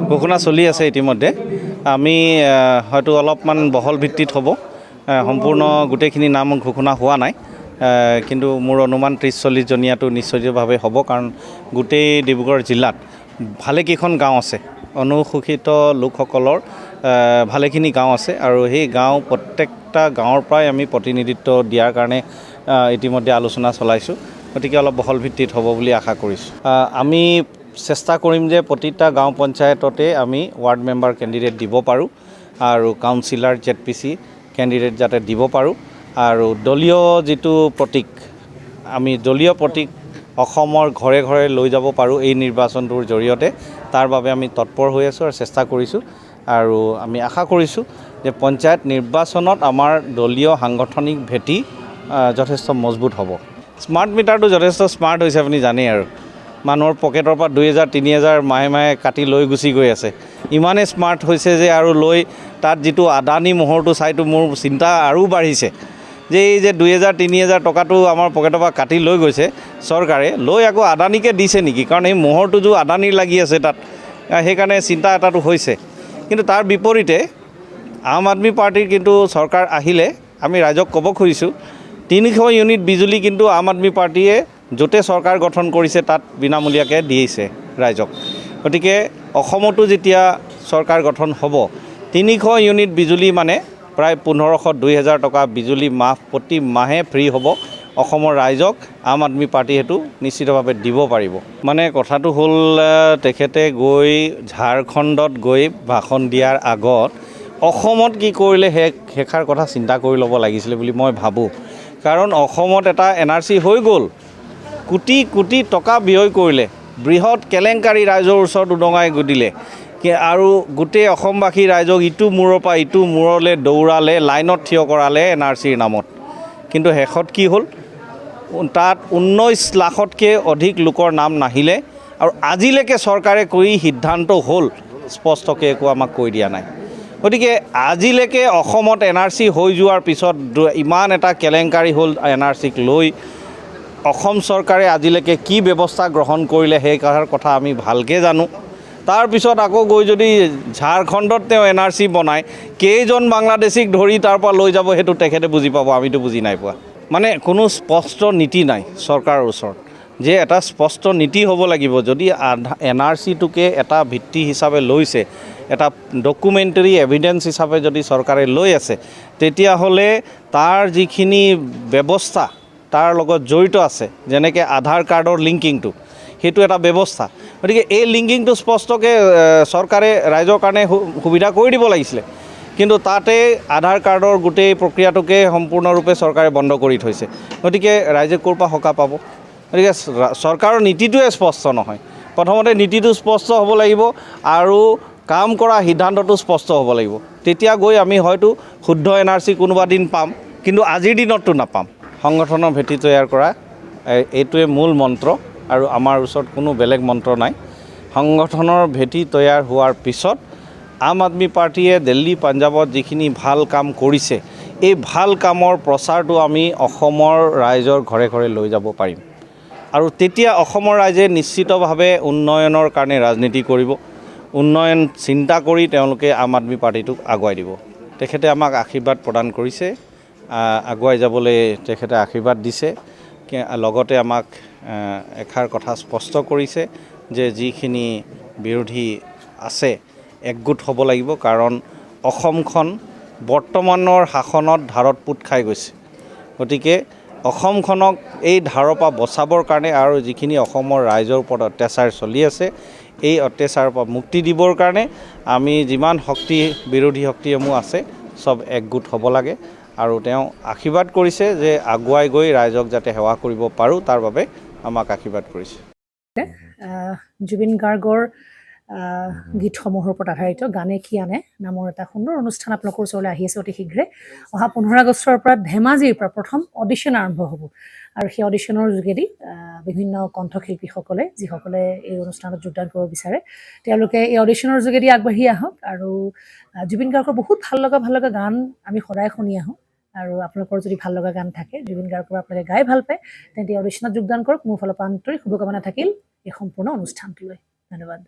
ঘোষণা চলি আছে ইতিমধ্যে আমি হয়তো অলপমান বহল ভিত্তিত হ'ব সম্পূৰ্ণ গোটেইখিনি নাম ঘোষণা হোৱা নাই কিন্তু মোৰ অনুমান 30-40 জনীয়াটো নিশ্চিতভাৱে হ'ব কাৰণ গোটেই ডিব্ৰুগড় জিলাত ভালেকেইখন গাঁও আছে অনুশোষিত লোকসকলৰ ভালেখিনি গাঁও আছে আৰু সেই গাঁও প্ৰত্যেকটা গাঁৱৰ পৰাই আমি প্ৰতিনিধিত্ব দিয়াৰ কাৰণে ইতিমধ্যে আলোচনা চলাইছোঁ গতিকে অলপ বহল ভিত্তিত হ'ব বুলি আশা কৰিছোঁ আমি চেষ্টা কৰিম যে প্ৰতিটা গাঁও পঞ্চায়ততে আমি ৱাৰ্ড মেম্বাৰ কেণ্ডিডেট দিব পাৰোঁ আৰু কাউন্সিলাৰ ZPC কেণ্ডিডেট যাতে দিব পাৰোঁ আৰু দলীয় যিটো প্ৰতীক আমি দলীয় প্ৰতীক অসমৰ ঘৰে ঘৰে লৈ যাব পাৰোঁ এই নিৰ্বাচনটোৰ জৰিয়তে তাৰ বাবে আমি তৎপৰ হৈ আছোঁ আৰু চেষ্টা কৰিছোঁ আৰু আমি আশা কৰিছোঁ যে পঞ্চায়ত নিৰ্বাচনত আমাৰ দলীয় সাংগঠনিক ভেটি যথেষ্ট মজবুত হ'ব স্মাৰ্ট মিটাৰটো যথেষ্ট স্মাৰ্ট হৈছে আপুনি জানেই আৰু মানুহৰ পকেটৰ পৰা 2000-3000 মাহে মাহে কাটি লৈ গুচি গৈ আছে ইমানে স্মাৰ্ট হৈছে যে আৰু লৈ তাত যিটো আদানী মোহৰটো চাইটো মোৰ চিন্তা আৰু বাঢ়িছে যে এই যে 2000-3000 টকাটো আমাৰ পকেটৰ পৰা কাটি লৈ গৈছে চৰকাৰে লৈ আকৌ আদানীকে দিছে নেকি কাৰণ এই মোহৰটো যে আদানীৰ লাগি আছে তাত সেইকাৰণে চিন্তা এটাটো হৈছে কিন্তু তাৰ বিপৰীতে আম আদমি পাৰ্টিৰ কিন্তু চৰকাৰ আহিলে আমি ৰাইজক ক'ব খুজিছোঁ 300 ইউনিট বিজুলী কিন্তু আম আদমি পাৰ্টিয়ে য'তে চৰকাৰ গঠন কৰিছে তাত বিনামূলীয়াকৈ দিছে ৰাইজক গতিকে অসমতো যেতিয়া চৰকাৰ গঠন হ'ব 300 ইউনিট বিজুলী মানে প্ৰায় 1500-2000 টকা বিজুলী প্ৰতি মাহে ফ্ৰী হ'ব অসমৰ ৰাইজক আম আদমি পাৰ্টি হেতু নিশ্চিতভাৱে দিব পাৰিব মানে কথাটো হ'ল তেখেতে গৈ ঝাৰখণ্ডত গৈ ভাষণ দিয়াৰ আগত অসমত কি কৰিলে হেখাৰ কথা চিন্তা কৰি ল'ব লাগিছিলে বুলি মই ভাবোঁ কাৰণ অসমত এটা NRC হৈ গ'ল কোটি কোটি টকা ব্যয় কৰিলে বৃহৎ কেলেংকাৰী ৰাইজৰ ওচৰত উদঙাই দিলে আৰু গোটেই অসমবাসী ৰাইজক ইটো মূৰৰ পৰা ইটো মূৰলৈ দৌৰালে লাইনত থিয় কৰালে NRCৰ নামত কিন্তু শেষত কি হ'ল তাত 19 লাখতকৈ অধিক লোকৰ নাম নাহিলে আৰু আজিলৈকে চৰকাৰে কৰি সিদ্ধান্ত হ'ল স্পষ্টকৈ একো আমাক কৈ দিয়া নাই গতিকে আজিলৈকে অসমত NRC হৈ যোৱাৰ পিছত ইমান এটা কেলেংকাৰী হ'ল NRCক লৈ অসম চৰকাৰে আজিলৈকে কি ব্যৱস্থা গ্ৰহণ কৰিলে সেই কথা আমি ভালকৈ জানো তাৰপিছত আকৌ গৈ যদি ঝাৰখণ্ডত তেওঁ NRC বনায় কেইজন বাংলাদেশীক ধৰি তাৰ পৰা লৈ যাব সেইটো তেখেতে বুজি পাব আমিতো বুজি নাই পোৱা মানে কোনো স্পষ্ট নীতি নাই চৰকাৰৰ ওচৰত যে এটা স্পষ্ট নীতি হ'ব লাগিব যদি NRCটোকে এটা ভিত্তি হিচাপে লৈছে এটা ডকুমেণ্টাৰী এভিডেন্স হিচাপে যদি চৰকাৰে লৈ আছে তেতিয়াহ'লে তাৰ যিখিনি ব্যৱস্থা তাৰ লগত জড়িত আছে যেনেকৈ আধাৰ কাৰ্ডৰ লিংকিংটো সেইটো এটা ব্যৱস্থা গতিকে এই লিংকিংটো স্পষ্টকৈ চৰকাৰে ৰাইজৰ কাৰণে সুবিধা কৰি দিব লাগিছিলে কিন্তু তাতে আধাৰ কাৰ্ডৰ গোটেই প্ৰক্ৰিয়াটোকে সম্পূৰ্ণৰূপে চৰকাৰে বন্ধ কৰি থৈছে গতিকে ৰাইজে ক'ৰ পৰা সকাহ পাব গতিকে চৰকাৰৰ নীতিটোৱে স্পষ্ট নহয় প্ৰথমতে নীতিটো স্পষ্ট হ'ব লাগিব আৰু কাম কৰা সিদ্ধান্তটো স্পষ্ট হ'ব লাগিব তেতিয়া গৈ আমি হয়তো শুদ্ধ NRC কোনোবা দিন পাম কিন্তু আজিৰ দিনততো নাপাম সংগঠনৰ ভেটি তৈয়াৰ কৰা এইটোৱে মূল মন্ত্ৰ আৰু আমাৰ ওচৰত কোনো বেলেগ মন্ত্ৰ নাই সংগঠনৰ ভেটি তৈয়াৰ হোৱাৰ পিছত আম আদমি পাৰ্টিয়ে দিল্লী পাঞ্জাবত যিখিনি ভাল কাম কৰিছে এই ভাল কামৰ প্ৰচাৰটো আমি অসমৰ ৰাইজৰ ঘৰে ঘৰে লৈ যাব পাৰিম আৰু তেতিয়া অসমৰ ৰাইজে নিশ্চিতভাৱে উন্নয়নৰ কাৰণে ৰাজনীতি কৰিব উন্নয়ন চিন্তা কৰি তেওঁলোকে আম আদমি পাৰ্টিটোক আগুৱাই দিব তেখেতে আমাক আশীৰ্বাদ প্ৰদান কৰিছে আগুৱাই যাবলৈ তেখেতে আশীৰ্বাদ দিছে লগতে আমাক এষাৰ কথা স্পষ্ট কৰিছে যে যিখিনি বিৰোধী আছে একগোট হ'ব লাগিব কাৰণ অসমখন বৰ্তমানৰ শাসনত ধাৰত পোত খাই গৈছে গতিকে অসমখনক এই ধাৰৰ পৰা বচাবৰ কাৰণে আৰু যিখিনি অসমৰ ৰাইজৰ ওপৰত অত্যাচাৰ চলি আছে এই অত্যাচাৰৰ পৰা মুক্তি দিবৰ কাৰণে আমি যিমান শক্তি বিৰোধী শক্তিসমূহ আছে সব একগোট হ'ব লাগে আৰু তেওঁ আশীৰ্বাদ কৰিছে যে আগুৱাই গৈ ৰাইজক যাতে সেৱা কৰিব পাৰোঁ তাৰ বাবে আমাক আশীৰ্বাদ কৰিছে জুবিন গাৰ্গৰ গীতসমূহৰ ওপৰত আধাৰিত গানে কি আনে নামৰ এটা সুন্দৰ অনুষ্ঠান আপোনালোকৰ ওচৰলৈ আহি আছে অতি শীঘ্ৰে অহা 15 আগষ্টৰ পৰা ধেমাজিৰ পৰা প্ৰথম অডিশ্যন আৰম্ভ হ'ব আৰু সেই অডিশ্যনৰ যোগেদি বিভিন্ন কণ্ঠশিল্পীসকলে যিসকলে এই অনুষ্ঠানত যোগদান কৰিব বিচাৰে তেওঁলোকে এই অডিশ্যনৰ যোগেদি আগবাঢ়ি আহক আৰু জুবিন গাৰ্গৰ বহুত ভাল লগা গান আমি সদায় শুনি আহোঁ আৰু আপোনালোকৰ যদি ভাল লগা গান থাকে জুবিন গাৰ্গৰ আপোনালোকে গাই ভাল পায় তেন্তে অডিশ্যনত যোগদান কৰক মোৰ ফালৰ পৰা আন্তৰিক শুভকামনা থাকিল এই সম্পূৰ্ণ অনুষ্ঠানটোলৈ ধন্যবাদ